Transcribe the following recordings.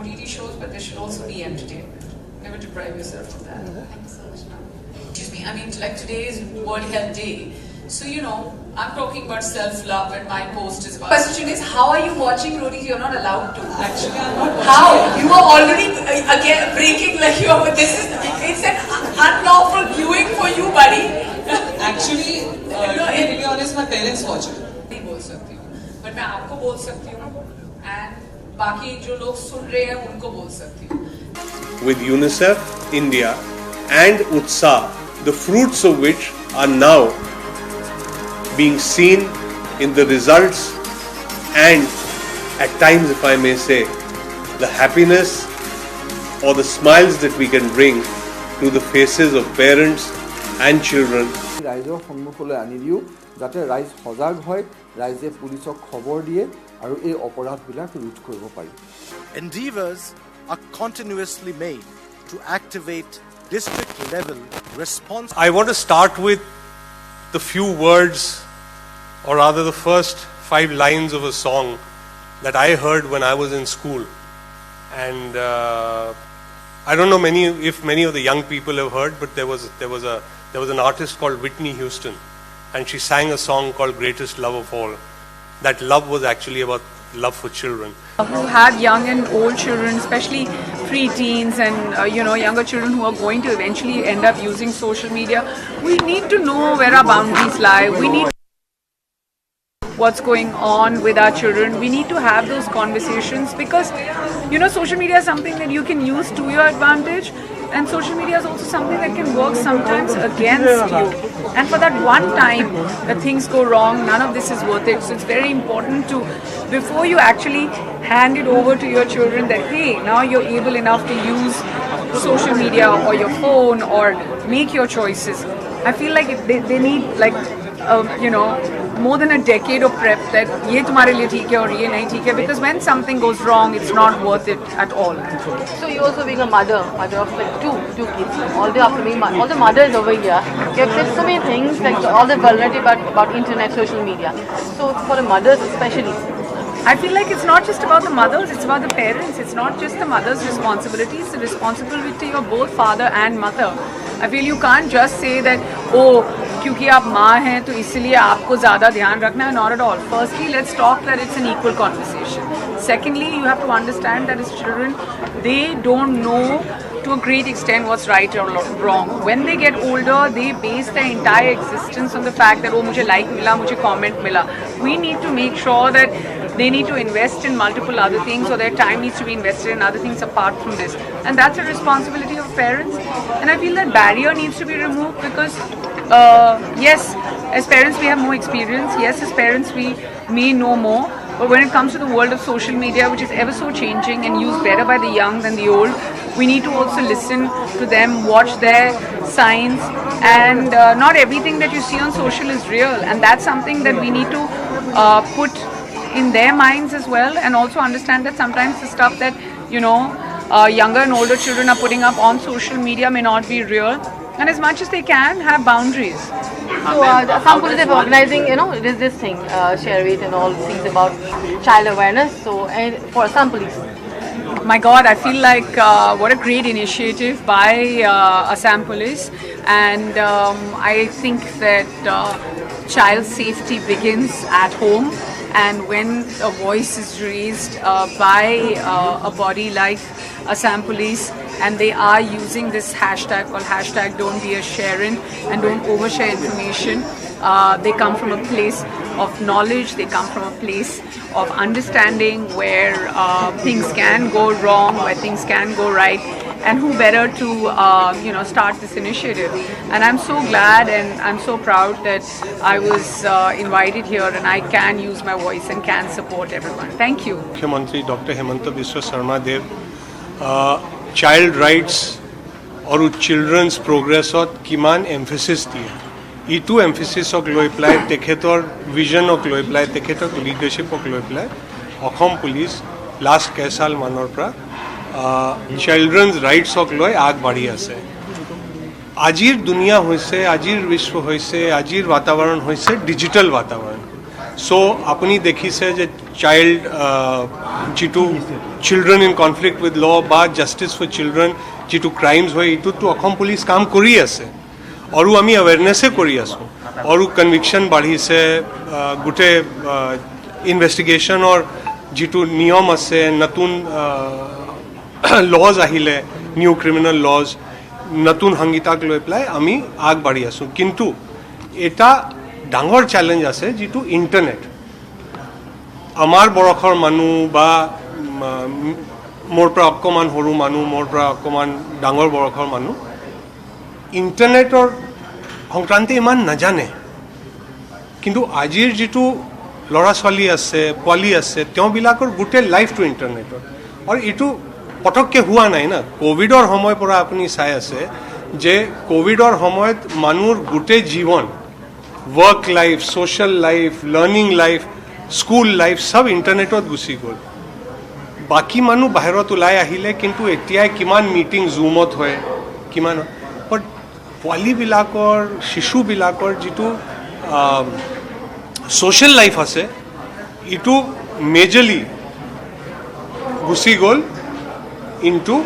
OTT shows, but there should also be entertainment. Never deprive yourself of that. Thank you so much, ma'am. Excuse me, I mean, like today is World Health Day. So, you know, I'm talking about self-love and my post is about... Question is, how are you watching Roti? You're not allowed to. Actually, I'm not watching. How? You are already, again, breaking like you are... It's an unlawful viewing for you, buddy. Actually, to be really honest, my parents watch it. नहीं बोल सकती हूँ, but मैं आपको बोल सकती हूँ, and बाकी जो लोग सुन रहे हैं उनको बोल सकती हूँ. With UNICEF, India, and Utsaah, the fruits of which are now being seen in the results and at times, if I may say, the happiness or the smiles that we can bring to the faces of parents and children. ৰাইজৰ সন্মুখলৈ আনি দিওঁ যাতে ৰাইজ সজাগ হয়, ৰাইজে পুলিচক খবৰ দিয়ে আৰু এই অপৰাধবিলাক ৰোধ কৰিব পাৰি. Endeavors are continuously made to activate district level response. I want to start with the few words, or rather the first 5 lines of a song that I heard when I was in school. And I don't know if many of the young people have heard, but there was an artist called Whitney Houston, and she sang a song called Greatest Love of All. That love was actually about love for children. Who have young and old children, especially pre-teens and younger children who are going to eventually end up using social media. We need to know where our boundaries lie. We need what's going on with our children. We need to have those conversations because social media is something that you can use to your advantage, and social media is also something that can work sometimes against you. And for that one time that things go wrong, none of this is worth it. So it's very important to, before you actually hand it over to your children, that hey, now you're able enough to use social media or your phone or make your choices. I feel like they need more than a decade of prep that ye tumhare liye theek hai aur ye nahi theek hai, because when something goes wrong, it's not worth it at all. So you also being a mother of like two kids, all the mothers over here, you have said so many things, like all the vulnerability about internet, social media. So for the mothers especially, I feel like it's not just about the mothers, it's about the parents. It's not just the mother's responsibility, it's the responsibility of both father and mother. I feel you can't just say that, oh, क्योंकि आप माँ हैं तो इसलिए आपको ज़्यादा ध्यान रखना है. Not at all. Firstly, let's talk that it's an equal conversation. Secondly, you have to understand that as children, they don't know to a great extent what's right or wrong. When they get older, they base their entire existence on the fact that, oh, मुझे like मिला, मुझे comment मिला. We need to make sure that they need to invest in multiple other things, or their time needs to be invested in other things apart from this. And that's a responsibility of parents. And I feel that barrier needs to be removed because, yes, as parents we have more experience. Yes, as parents we may know more. But when it comes to the world of social media, which is ever so changing and used better by the young than the old, we need to also listen to them, watch their signs, and not everything that you see on social is real. And that's something that we need to put in their minds as well, and also understand that sometimes the stuff that younger and older children are putting up on social media may not be real, and as much as they can, have boundaries. So some police are organizing, this thing, share it and all things about child awareness. So for some police. My God, I feel like what a great initiative by Assam Police, and I think that child safety begins at home. And when a voice is raised by a body like Assam Police, and they are using this hashtag called #Don'tBeASharin and don't overshare information, they come from a place of knowledge, they come from a place of understanding where things can go wrong, where things can go right. And who better to start this initiative? And I'm so glad and I'm so proud that I was invited here and I can use my voice and can support everyone. Thank you. Mukhyamantri Dr. Hemanta Biswa Sarma Dev child rights और children's progress और किमान emphasis दिए. इटू emphasis অক লৈ পেলাই তেখেতৰ vision অক লৈ পেলাই তেখেতৰ leadership অক লৈ পেলাই অসম পুলিচ লাষ্ট কেইসাল মানৰ পৰা চিলড্ৰেনছ ৰাইটছক লৈ আগবাঢ়ি আছে. আজিৰ দুনিয়া হৈছে, আজিৰ বিশ্ব হৈছে, আজিৰ বাতাবৰণ হৈছে ডিজিটেল বাতাবৰণ. চ' আপুনি দেখিছে যে চাইল্ড যিটো children in conflict with law বা জাষ্টিছ ফৰ চিলড্ৰেন যিটো ক্ৰাইমছ হয় এইটোতো অসম পুলিচ কাম কৰি আছে আৰু আমি এৱেৰনেছে কৰি আছোঁ আৰু কনভিকশ্যন বাঢ়িছে গোটেই ইনভেষ্টিগেশ্যনৰ যিটো নিয়ম আছে নতুন লজ আহিলে নিউ ক্ৰিমিনেল লজ নতুন সংহিতাক লৈ পেলাই আমি আগবাঢ়ি আছোঁ কিন্তু এটা ডাঙৰ চেলেঞ্জ আছে যিটো ইণ্টাৰনেট আমাৰ বয়সৰ মানুহ বা মোৰ পৰা অকণমান সৰু মানুহ মোৰ পৰা অকণমান ডাঙৰ বয়সৰ মানুহ ইণ্টাৰনেটৰ সংক্ৰান্তি ইমান নাজানে কিন্তু আজিৰ যিটো ল'ৰা ছোৱালী আছে পোৱালি আছে তেওঁবিলাকৰ গোটেই লাইফটো ইণ্টাৰনেটত আৰু এইটো পটককৈ হোৱা নাই না ক'ভিডৰ সময়ৰ পৰা আপুনি চাই আছে যে ক'ভিডৰ সময়ত মানুহৰ গোটেই জীৱন work life social life learning life school life চব ইণ্টাৰনেটত গুচি গ'ল বাকী মানুহ বাহিৰত ওলাই আহিলে কিন্তু এতিয়াই কিমান মিটিং জুমত হয় কিমান বাট পোৱালিবিলাকৰ শিশুবিলাকৰ যিটো ছ'চিয়েল লাইফ আছে এইটো মেজৰলি গুচি গ'ল into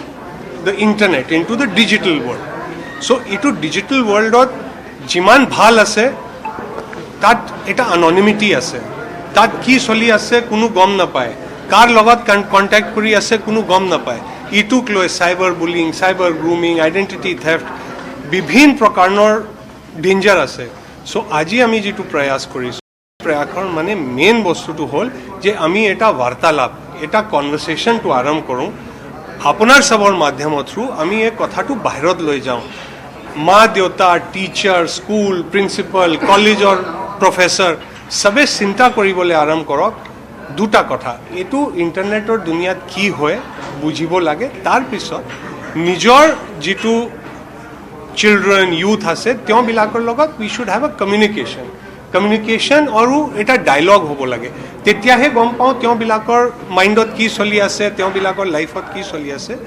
the internet into the digital world so' এইটো ডিজিটেল ৱৰ্ল্ডত যিমান ভাল আছে তাত এটা এননিমিটি আছে তাত কি চলি আছে কোনো গম নাপায় কাৰ লগত কণ্টেক্ট কৰি আছে কোনো গম নাপায় ইটোক লৈ cyber bullying cyber grooming identity theft বিভিন্ন প্ৰকাৰৰ ডেঞ্জাৰ আছে চ' আজি আমি যিটো প্ৰয়াস কৰিছোঁ প্ৰয়াসৰ মানে মেইন বস্তুটো হ'ল যে আমি এটা বাৰ্তালাপ এটা কনভাৰ্চেশ্যনটো আৰম্ভ কৰোঁ আপোনাৰ চবৰ মাধ্যমৰ থ্ৰু আমি এই কথাটো বাহিৰত লৈ যাওঁ মা দেউতা টিচাৰ স্কুল প্ৰিন্সিপাল কলেজৰ প্ৰফেচৰ চবে চিন্তা কৰিবলৈ আৰম্ভ কৰক দুটা কথা এইটো ইণ্টাৰনেটৰ দুনিয়াত কি হয় বুজিব লাগে তাৰপিছত নিজৰ যিটো চিলড্ৰেন ইউথ আছে তেওঁবিলাকৰ লগত we should have a communication আৰু এটা ডায়লগ হ'ব লাগে তেতিয়াহে গম পাওঁ তেওঁবিলাকৰ মাইণ্ডত কি চলি আছে তেওঁবিলাকৰ লাইফত কি চলি আছে